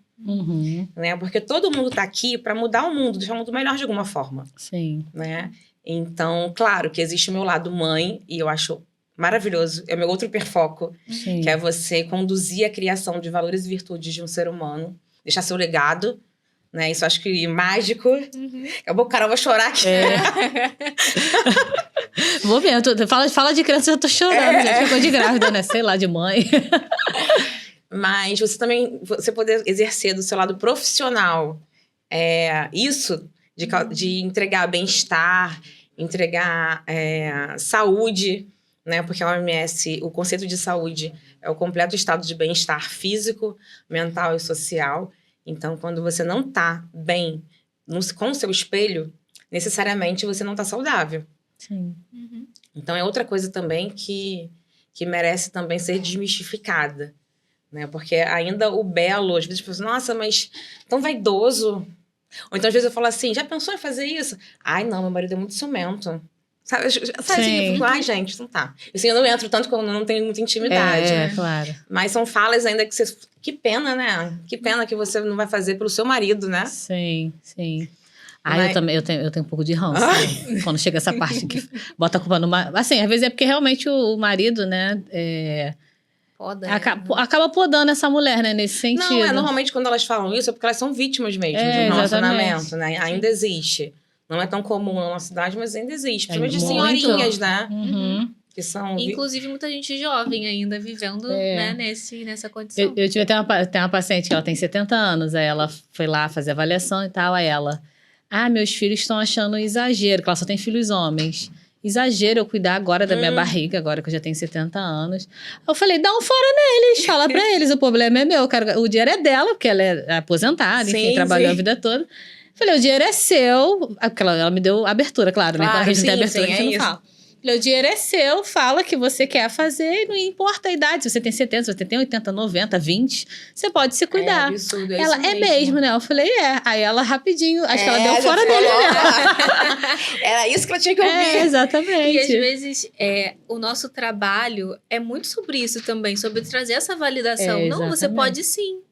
C: Né? Porque todo mundo tá aqui para mudar o mundo, deixar o mundo melhor de alguma forma.
A: Sim.
C: Né? Então, claro que existe o meu lado mãe, e eu acho maravilhoso, é o meu outro hiperfoco, que é você conduzir a criação de valores e virtudes de um ser humano, deixar seu legado, né? Isso eu acho que mágico. Acabou, cara, eu vou chorar aqui.
A: Vou ver, fala de criança, eu tô chorando, já ficou de grávida, né? Sei lá, de mãe.
C: Mas você poder exercer do seu lado profissional isso de entregar bem-estar, entregar saúde, né? Porque a OMS, o conceito de saúde é o completo estado de bem-estar físico, mental e social. Então, quando você não tá bem com o seu espelho, necessariamente você não tá saudável.
A: Sim.
C: Então, é outra coisa também que merece também ser desmistificada. Né? Porque ainda o belo, às vezes as pessoas, nossa, mas tão vaidoso. Ou então, às vezes eu falo assim, já pensou em fazer isso? Ai, não, meu marido é muito ciumento. Sabe assim, eu fico, ai, gente, não tá. Assim, eu não entro tanto quando eu não tenho muita intimidade, né?
A: Claro.
C: Mas são falas ainda que você... Que pena, né? Que pena que você não vai fazer pelo seu marido, né?
A: Sim. Eu tenho um pouco de ranço, né? Quando chega essa parte que bota a culpa no marido. Assim, às vezes é porque realmente o marido, né?
B: foda.
A: Acaba podando essa mulher, né? Nesse sentido.
C: Não, normalmente quando elas falam isso é porque elas são vítimas mesmo de um relacionamento, né? Ainda existe. Não é tão comum na nossa cidade, mas ainda existe. Principalmente de senhorinhas, né? Que são...
B: Inclusive, muita gente jovem ainda vivendo né, nessa condição.
A: Eu tive até uma paciente que ela tem 70 anos, aí ela foi lá fazer avaliação e tal, aí ela... meus filhos estão achando exagero, que ela só tem filhos homens. Exagero eu cuidar agora da minha barriga, agora que eu já tenho 70 anos. Eu falei, dá um fora neles, fala pra eles, o problema é meu, o dinheiro é dela, porque ela é aposentada, enfim, trabalhou a vida toda. Falei, o dinheiro é seu, ela me deu abertura, claro, né? Quando a gente tem abertura, a gente não fala. O dinheiro é seu, fala que você quer fazer e não importa a idade. Se você tem 70, se você tem 80, 90, 20, você pode se cuidar.
C: É absurdo,
A: ela é mesmo, né? Eu falei, Aí ela rapidinho, acho que ela deu fora nele, né?
C: Era isso que ela tinha que ouvir.
A: Exatamente.
B: E às vezes o nosso trabalho é muito sobre isso também, sobre trazer essa validação. Não, você pode sim.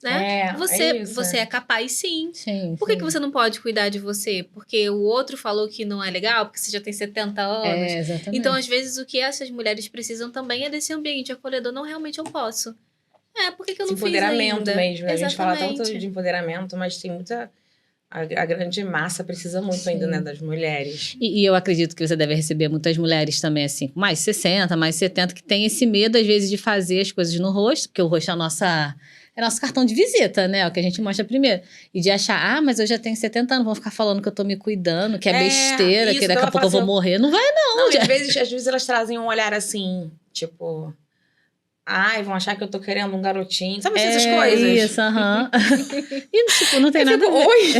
B: Né? Você é capaz sim. Por que você não pode cuidar de você? Porque o outro falou que não é legal, porque você já tem 70 anos.
A: Exatamente.
B: Então, às vezes, o que essas mulheres precisam também é desse ambiente acolhedor. Não, realmente eu posso. Por que eu não fiz ainda?
C: Empoderamento mesmo.
B: Exatamente.
C: A gente fala tanto de empoderamento, mas tem muita... A grande massa precisa muito ainda, né, das mulheres.
A: E eu acredito que você deve receber muitas mulheres também, assim, mais 60, mais 70, que tem esse medo, às vezes, de fazer as coisas no rosto, porque o rosto é nosso cartão de visita, né? O que a gente mostra primeiro. E de achar, mas eu já tenho 70 anos, vão ficar falando que eu tô me cuidando, que é besteira, que daqui a pouco eu vou morrer. Não vai, não.
C: Não, às vezes elas trazem um olhar assim, tipo... vão achar que eu tô querendo um garotinho. Sabe essas coisas?
A: Isso, E, tipo, não tem nada a ver.
C: Oi!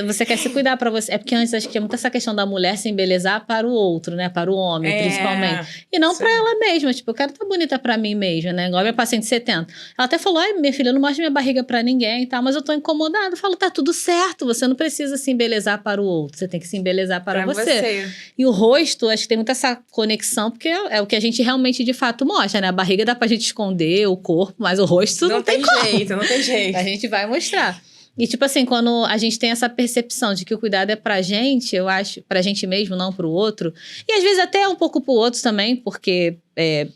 A: Você quer se cuidar pra você. É porque antes acho que tinha muito essa questão da mulher se embelezar para o outro, né? Para o homem, principalmente. E não pra ela mesma. Tipo, eu quero estar bonita pra mim mesma, né? Igual a minha paciente de 70. Ela até falou, minha filha, eu não mostro minha barriga pra ninguém e tal, mas eu tô incomodada. Eu falo, tá tudo certo. Você não precisa se embelezar para o outro. Você tem que se embelezar para você. E o rosto, acho que tem muito essa conexão, porque é o que a gente realmente, de fato, mostra, né? A barriga dá pra gente esconder, o corpo, mas o rosto não tem
C: jeito. Não tem jeito.
A: A gente vai mostrar. E, tipo assim, quando a gente tem essa percepção de que o cuidado é pra gente, eu acho, pra gente mesmo, não pro outro. E, às vezes, até um pouco pro outro também, porque,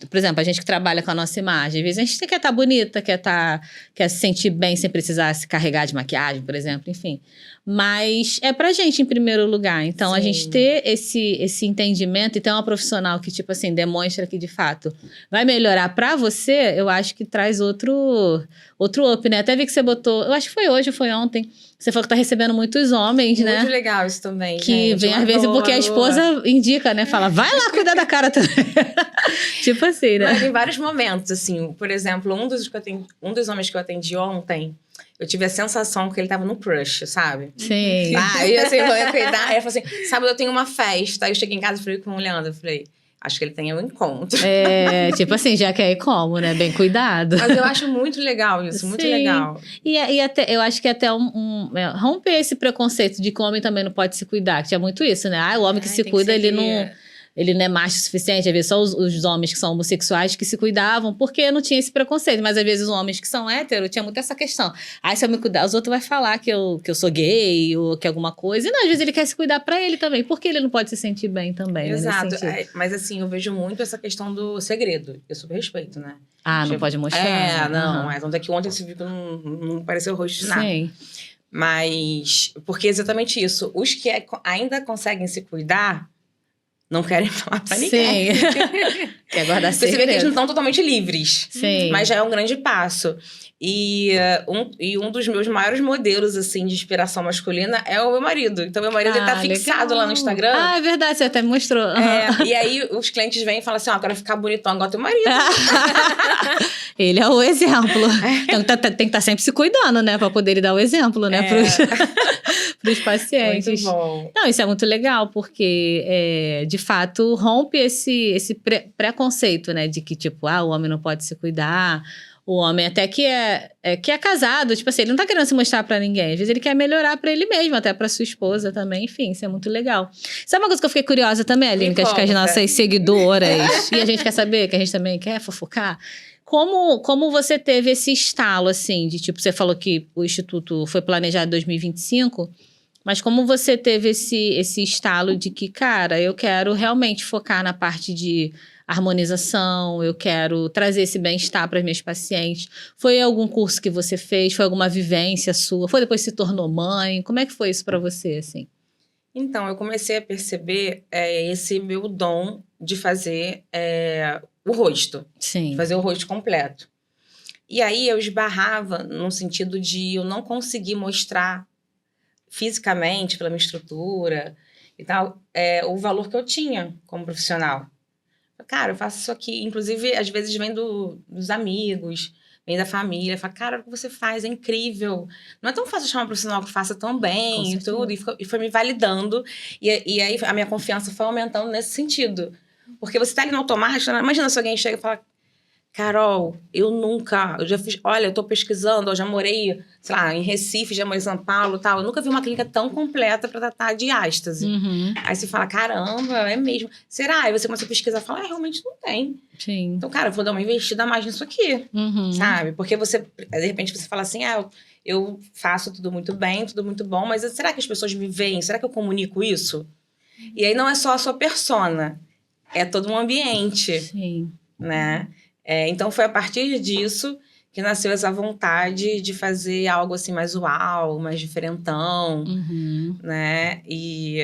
A: por exemplo, a gente que trabalha com a nossa imagem, às vezes a gente quer estar bonita, quer se sentir bem sem precisar se carregar de maquiagem, por exemplo, enfim. Mas é pra gente, em primeiro lugar. Então, a gente ter esse entendimento e ter uma profissional que, tipo assim, demonstra que, de fato, vai melhorar pra você, eu acho que traz outro up, né? Até vi que você botou, eu acho que foi hoje ou foi ontem, você falou que tá recebendo muitos homens, né?
C: Muito legal isso também,
A: que
C: gente,
A: vem às vezes porque a esposa indica, né? Fala, vai lá cuidar da cara também. Tipo assim, né?
C: Mas em vários momentos, assim. Por exemplo, um dos homens que eu atendi ontem, eu tive a sensação que ele tava no crush, sabe?
A: Sim.
C: Aí assim, eu ia cuidar. Aí ele falou assim, sábado eu tenho uma festa. Aí eu cheguei em casa e falei com o Leandro, eu falei... Acho que ele tem um encontro.
A: Tipo assim, já quer ir como, né? Bem cuidado.
C: Mas eu acho muito legal isso, muito legal.
A: E até, eu acho que até romper esse preconceito de que o homem também não pode se cuidar, que tinha muito isso, né? O homem que se cuida, ele não é macho o suficiente. Às vezes só os homens que são homossexuais que se cuidavam, porque não tinha esse preconceito. Mas às vezes os homens que são héteros, tinha muito essa questão. Se eu me cuidar, os outros vão falar que eu sou gay ou que alguma coisa. E não, às vezes ele quer se cuidar pra ele também. Porque ele não pode se sentir bem também,
C: Exato.
A: Né,
C: mas assim, eu vejo muito essa questão do segredo. Eu super respeito, né?
A: Não pode mostrar.
C: Não. Tanto é que ontem você viu que não apareceu o rosto de nada.
A: Sim.
C: Mas, porque é exatamente isso. Os que ainda conseguem se cuidar... não querem falar pra ninguém.
A: Sim. Quer guardar segredo.
C: Você vê que eles não estão totalmente livres.
A: Sim.
C: Mas já é um grande passo. E um dos meus maiores modelos, assim, de inspiração masculina é o meu marido. Então, meu marido ele tá fixado lá no Instagram.
A: É verdade, você até me mostrou.
C: E aí, os clientes vêm e falam assim, quero ficar bonitão igual teu marido.
A: Ele é o exemplo. Então, tem que estar sempre se cuidando, né? Pra poder dar o exemplo, né? Pros pacientes.
C: Muito bom.
A: Não, isso é muito legal, porque, de fato, rompe esse preconceito, né? De que, tipo, o homem não pode se cuidar. O homem até que é casado, tipo assim, ele não tá querendo se mostrar pra ninguém. Às vezes ele quer melhorar pra ele mesmo, até pra sua esposa também. Enfim, isso é muito legal. Sabe uma coisa que eu fiquei curiosa também, Aline? Que acho que as nossas seguidoras, e a gente quer saber, que a gente também quer fofocar. Como você teve esse estalo, assim, de tipo, você falou que o Instituto foi planejado em 2025, mas como você teve esse estalo de que, cara, eu quero realmente focar na parte de harmonização, eu quero trazer esse bem-estar para as minhas pacientes. Foi algum curso que você fez? Foi alguma vivência sua? Foi depois que se tornou mãe? Como é que foi isso para você, assim?
C: Então, eu comecei a perceber esse meu dom de fazer o rosto.
A: Sim.
C: De fazer o rosto completo. E aí eu esbarrava no sentido de eu não conseguir mostrar fisicamente, pela minha estrutura e tal, o valor que eu tinha como profissional. Cara, eu faço isso aqui. Inclusive, às vezes vem dos amigos, vem da família. Fala, cara, o que você faz é incrível. Não é tão fácil achar uma profissional que faça tão bem e tudo. E foi me validando. E aí a minha confiança foi aumentando nesse sentido. Porque você tá ali no automático, né? Imagina se alguém chega e fala, Carol, eu já fiz, olha, eu tô pesquisando, eu já morei, sei lá, em Recife, já morei em São Paulo e tal. Eu nunca vi uma clínica tão completa para tratar de diástase.
A: Uhum.
C: Aí você fala, caramba, é mesmo. Será? Aí você começa a pesquisar e fala, realmente não tem.
A: Sim.
C: Então, cara, eu vou dar uma investida mais nisso aqui, sabe? Porque de repente você fala assim, eu faço tudo muito bem, tudo muito bom, mas será que as pessoas me veem? Será que eu comunico isso? E aí não é só a sua persona, é todo um ambiente.
A: Sim.
C: Né? Então, foi a partir disso que nasceu essa vontade de fazer algo assim mais uau, mais diferentão, né? E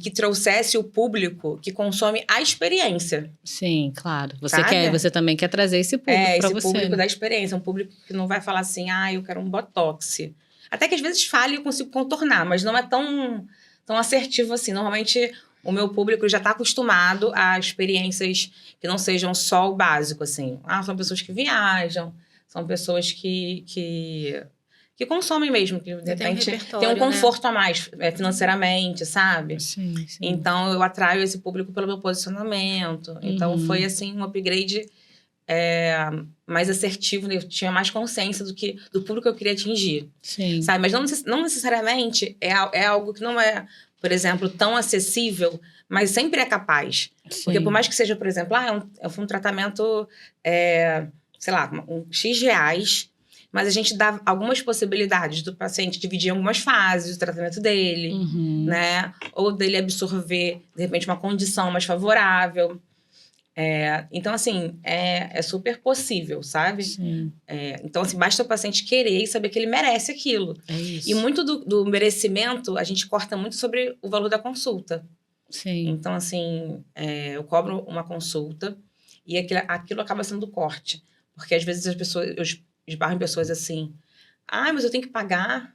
C: que trouxesse o público que consome a experiência.
A: Sim, claro. Você também quer trazer esse público para você.
C: Esse público
A: né?
C: da experiência. Um público que não vai falar assim, eu quero um botox. Até que às vezes fale e eu consigo contornar, mas não é tão assertivo assim. Normalmente, o meu público já está acostumado a experiências que não sejam só o básico, assim. São pessoas que viajam, são pessoas que consomem mesmo, que de repente tem um conforto a mais financeiramente, sabe?
A: Sim.
C: Então, eu atraio esse público pelo meu posicionamento. Então, foi assim, um upgrade mais assertivo, né? Eu tinha mais consciência do público que eu queria atingir.
A: Sim.
C: Sabe? Mas não necessariamente é algo que não é, por exemplo, tão acessível, mas sempre é capaz.
A: Sim.
C: Porque por mais que seja, por exemplo, foi um tratamento, sei lá, um X reais, mas a gente dá algumas possibilidades do paciente dividir algumas fases do tratamento dele, né? Ou dele absorver, de repente, uma condição mais favorável. Então, assim, é super possível, sabe?
A: Sim.
C: Então, assim, basta o paciente querer e saber que ele merece aquilo.
A: É isso.
C: E muito do merecimento, a gente corta muito sobre o valor da consulta.
A: Sim.
C: Então, assim, eu cobro uma consulta e aquilo acaba sendo corte. Porque, às vezes, eu esbarro em pessoas assim, mas eu tenho que pagar.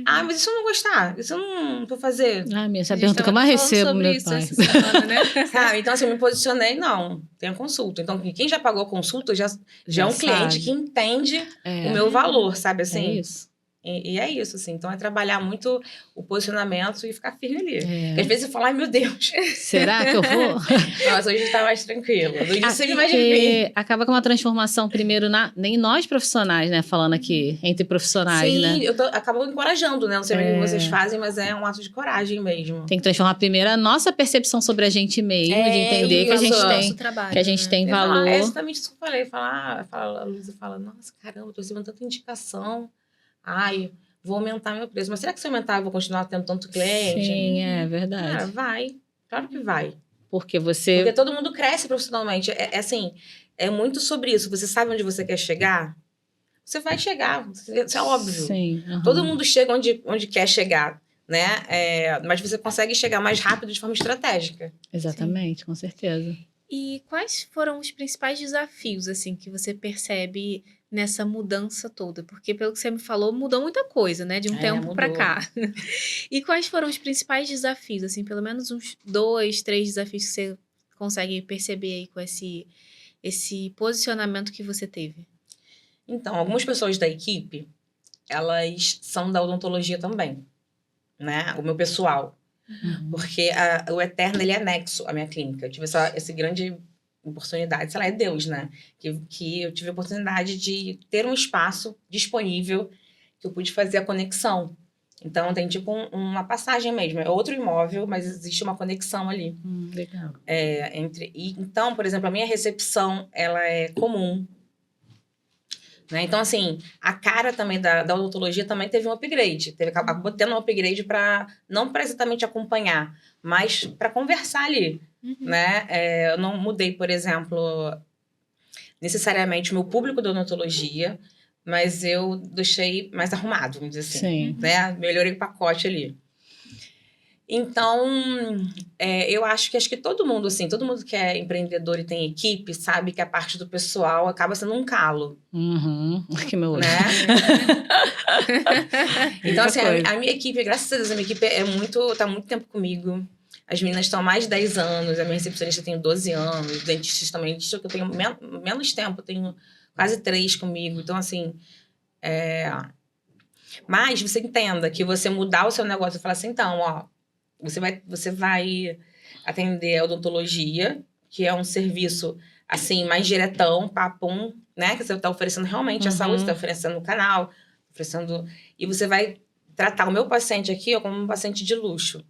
C: Mas e se eu não gostar? E se eu não vou fazer?
A: Minha, essa pergunta que eu mais recebo, meu pai.
B: Essa semana, né?
C: Sabe? Então, assim, eu me posicionei, não, tem a consulta. Então, quem já pagou a consulta já é um cliente que entende o meu valor, sabe? Assim,
A: é isso.
C: E é isso, assim. Então, é trabalhar muito o posicionamento e ficar firme ali. Porque às vezes eu falo, ai, meu Deus.
A: Será que eu vou?
C: Nossa, hoje tá mais tranquilo. No início sempre mais difícil.
A: Acaba com uma transformação primeiro nem nós profissionais, né? Falando aqui, entre profissionais,
C: Sim,
A: né?
C: Sim, acabo encorajando, né? Não sei o que vocês fazem, mas é um ato de coragem mesmo.
A: Tem que transformar primeiro a nossa percepção sobre a gente mesmo, de entender que a gente tem,
B: trabalho,
A: que a gente tem valor.
C: É exatamente isso que eu falei. A Luísa fala, nossa, caramba, tô recebendo tanta indicação. Vou aumentar meu preço. Mas será que se eu aumentar eu vou continuar tendo tanto cliente?
A: Sim, é verdade.
C: Cara, vai. Claro que vai.
A: Porque
C: todo mundo cresce profissionalmente. Assim, é muito sobre isso. Você sabe onde você quer chegar? Você vai chegar. Isso é óbvio.
A: Sim.
C: Todo mundo chega onde quer chegar, né? Mas você consegue chegar mais rápido de forma estratégica.
A: Exatamente, com certeza.
B: E quais foram os principais desafios, assim, que você percebe nessa mudança toda? Porque, pelo que você me falou, mudou muita coisa, né? De um tempo pra cá. E quais foram os principais desafios, assim? Pelo menos uns 2, 3 desafios que você consegue perceber aí com esse posicionamento que você teve?
C: Então, algumas pessoas da equipe, elas são da odontologia também, né? O meu pessoal. Porque o Eterna, ele é anexo à minha clínica. Eu tive essa grande oportunidade, sei lá, é Deus, né? Que eu tive a oportunidade de ter um espaço disponível que eu pude fazer a conexão. Então, tem tipo uma passagem mesmo. É outro imóvel, mas existe uma conexão ali.
A: Legal.
C: Então, por exemplo, a minha recepção, ela é comum. Né? Então, assim, a cara também da odontologia também teve um upgrade. Acabou tendo um upgrade não para exatamente acompanhar, mas para conversar ali. né? Eu não mudei, por exemplo, necessariamente o meu público da odontologia, mas eu deixei mais arrumado, vamos dizer assim.
A: Sim.
C: Né? Melhorei o pacote ali. Então, eu acho que todo mundo, assim, todo mundo que é empreendedor e tem equipe, sabe que a parte do pessoal acaba sendo um calo.
A: Que meu olho.
C: Né? Então, assim, a minha equipe, graças a Deus, a minha equipe tá muito tempo comigo. As meninas estão há mais de 10 anos, a minha recepcionista tem 12 anos, os dentistas também, que eu tenho menos tempo, eu tenho quase 3 comigo. Então, assim, mas você entenda que você mudar o seu negócio e falar assim, então, ó, você vai atender a odontologia, que é um serviço, assim, mais diretão, papum, né? Que você está oferecendo realmente a saúde, está oferecendo o canal, e você vai tratar o meu paciente aqui como um paciente de luxo,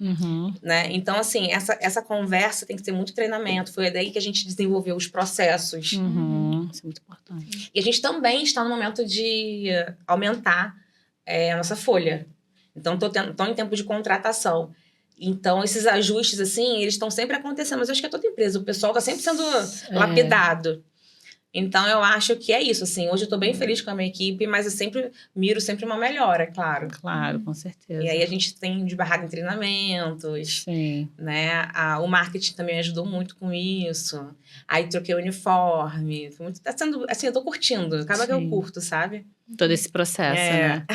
C: né? Então, assim, essa conversa tem que ter muito treinamento. Foi daí que a gente desenvolveu os processos.
A: Isso é muito importante.
C: E a gente também está no momento de aumentar a nossa folha. Então, estou em tempo de contratação. Então, esses ajustes, assim, eles estão sempre acontecendo. Mas eu acho que é toda empresa. O pessoal está sempre sendo lapidado. Então, eu acho que é isso, assim. Hoje eu estou bem feliz com a minha equipe, mas eu sempre miro uma melhora, claro.
A: Claro, com certeza.
C: E aí, a gente tem desbarrado em treinamentos.
A: Sim.
C: Né? O marketing também ajudou muito com isso. Aí, troquei o uniforme. Tá sendo, assim, eu tô curtindo. Acaba que eu curto, sabe?
A: Todo esse processo, né?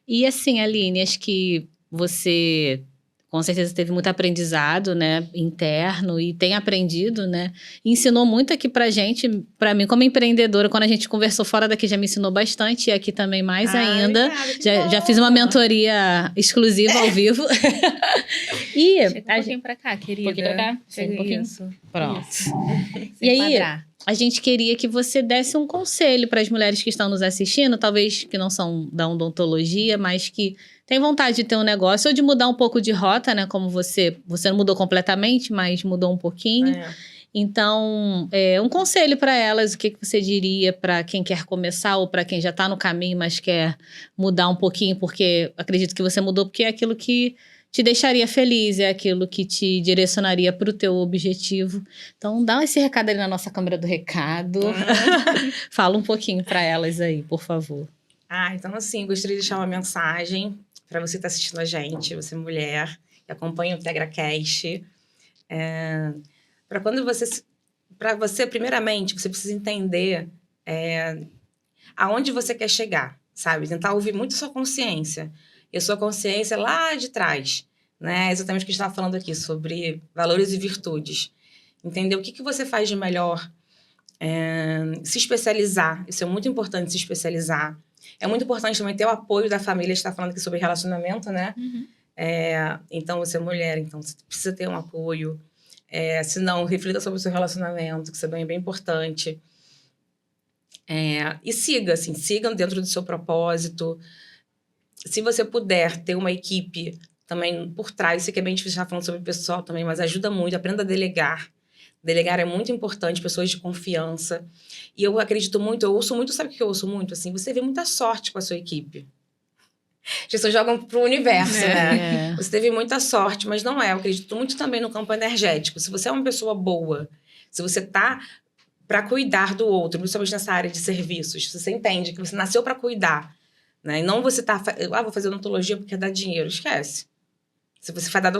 A: E assim, Aline, acho que você... com certeza teve muito aprendizado, né, interno, e tem aprendido, né, ensinou muito aqui pra gente, pra mim como empreendedora, quando a gente conversou fora daqui já me ensinou bastante, e aqui também mais ainda, já fiz uma mentoria exclusiva ao vivo. E
B: chega um pouquinho pra cá, querida.
A: Um pouquinho pra cá?
B: Chega um pouquinho.
A: Isso. Pronto.
B: Isso.
A: E aí, a gente queria que você desse um conselho para as mulheres que estão nos assistindo, talvez que não são da odontologia, mas que tem vontade de ter um negócio ou de mudar um pouco de rota, né? Como você não mudou completamente, mas mudou um pouquinho. Então, um conselho para elas, o que você diria para quem quer começar ou para quem já está no caminho, mas quer mudar um pouquinho, porque acredito que você mudou porque é aquilo que te deixaria feliz, é aquilo que te direcionaria para o teu objetivo. Então, dá esse recado ali na nossa câmera do recado. Fala um pouquinho para elas aí, por favor.
C: Então assim, gostaria de deixar uma mensagem para você que está assistindo a gente, você mulher, que acompanha o IntegraCast. Para você, primeiramente, você precisa entender aonde você quer chegar, sabe? Tentar ouvir muito a sua consciência. E a sua consciência lá de trás, né? Exatamente o que a gente estava falando aqui, sobre valores e virtudes. Entender o que você faz de melhor. Se especializar. Isso é muito importante, se especializar. É muito importante também ter o apoio da família. A gente está falando aqui sobre relacionamento, né? Então, você é mulher, então você precisa ter um apoio. Se não, reflita sobre o seu relacionamento, que isso é bem importante. E sigam dentro do seu propósito. Se você puder ter uma equipe também por trás, isso aqui é bem difícil, já falando sobre o pessoal também, mas ajuda muito, aprenda a delegar. Delegar é muito importante, pessoas de confiança. E eu acredito muito, eu ouço muito, sabe o que eu ouço muito? Assim, você vê muita sorte com a sua equipe. As pessoas jogam pro universo, né? Você teve muita sorte, mas não é. Eu acredito muito também no campo energético. Se você é uma pessoa boa, se você tá para cuidar do outro, principalmente nessa área de serviços, se você entende que você nasceu para cuidar, né? E não você tá... vou fazer odontologia porque dá dinheiro. Esquece. Se você vai dar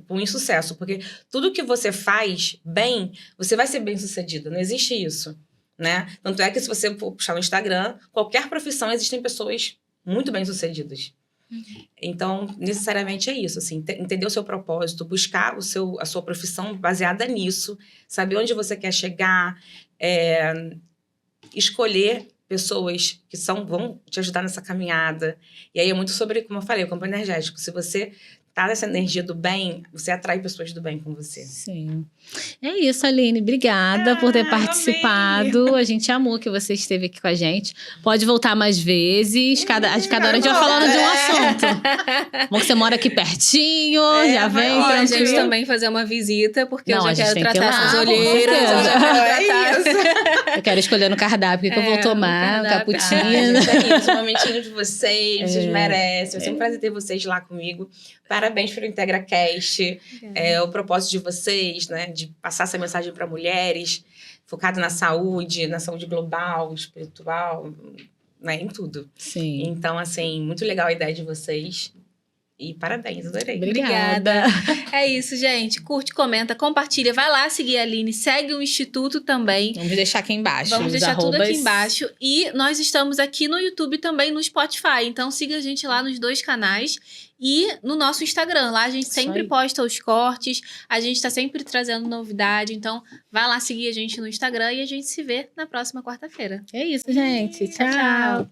C: um insucesso. Porque tudo que você faz bem, você vai ser bem-sucedido. Não existe isso, né? Tanto é que se você for puxar no Instagram, qualquer profissão, existem pessoas muito bem-sucedidas. Então, necessariamente é isso. Assim, entender o seu propósito, buscar a sua profissão baseada nisso, saber onde você quer chegar, escolher pessoas que vão te ajudar nessa caminhada. E aí é muito sobre, como eu falei, o campo energético. Se você tá nessa energia do bem, você atrai pessoas do bem com você.
A: Sim. É isso, Aline. Obrigada por ter participado.
C: Amei.
A: A gente amou que você esteve aqui com a gente. Pode voltar mais vezes. Cada hora a gente vai falando de um assunto. Bom que você mora aqui pertinho, já vem.
B: A gente também fazer uma visita, porque eu já quero tratar essas olheiras.
A: Eu quero escolher no cardápio o que eu vou tomar, um cappuccino.
C: Gente, é isso, um momentinho de vocês, vocês merecem. Vai ser um prazer ter vocês lá comigo. Parabéns pelo IntegraCast. O propósito de vocês, né, de passar essa mensagem para mulheres, focado na saúde global, espiritual, né, em tudo.
A: Sim.
C: Então, assim, muito legal a ideia de vocês. E parabéns, adorei.
A: Obrigada.
B: É isso, gente. Curte, comenta, compartilha. Vai lá seguir a Aline. Segue o Instituto também.
A: Vamos deixar aqui embaixo.
B: Vamos deixar tudo aqui embaixo. E nós estamos aqui no YouTube também, no Spotify. Então siga a gente lá nos 2 canais. E no nosso Instagram. Lá a gente sempre posta os cortes. A gente tá sempre trazendo novidade. Então vai lá seguir a gente no Instagram. E a gente se vê na próxima quarta-feira.
A: É isso, gente. Tchau.